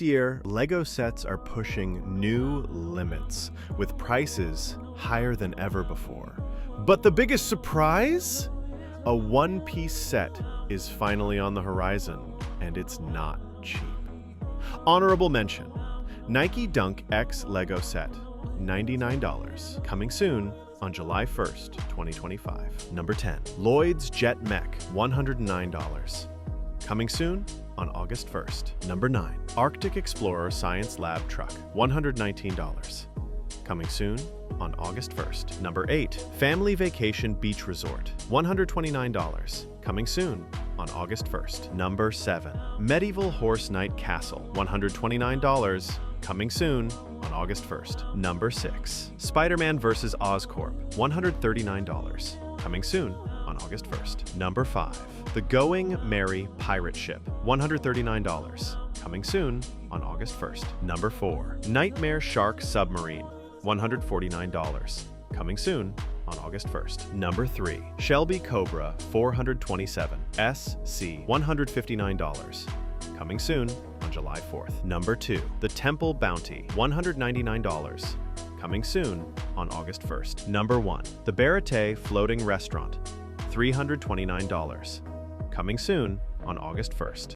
year, LEGO sets are pushing new limits, with prices higher than ever before. But the biggest surprise? A one-piece set is finally on the horizon, and it's not cheap. Honorable mention, Nike Dunk X LEGO set, $99, coming soon on July 1st, 2025. Number 10, Lloyd's Jet Mech, $109, coming soon on August 1st. Number 9, Arctic Explorer Science Lab Truck, $119, coming soon on August 1st. Number 8, Family Vacation Beach Resort, $129, coming soon on August 1st. Number 7, Medieval Horse Knight Castle, $129, coming soon on August 1st. Number 6, Spider-Man vs. Oscorp, $139, coming soon on August 1st. Number 5, The Going Merry Pirate Ship, $139, coming soon on August 1st. Number 4, Nightmare Shark Submarine, $149, coming soon on August 1st. Number 3, Shelby Cobra 427 SC, $159, coming soon on July 4th. Number 2, The Temple Bounty, $199, coming soon on August 1st. Number 1, The Barate Floating Restaurant, $329, coming soon on August 1st.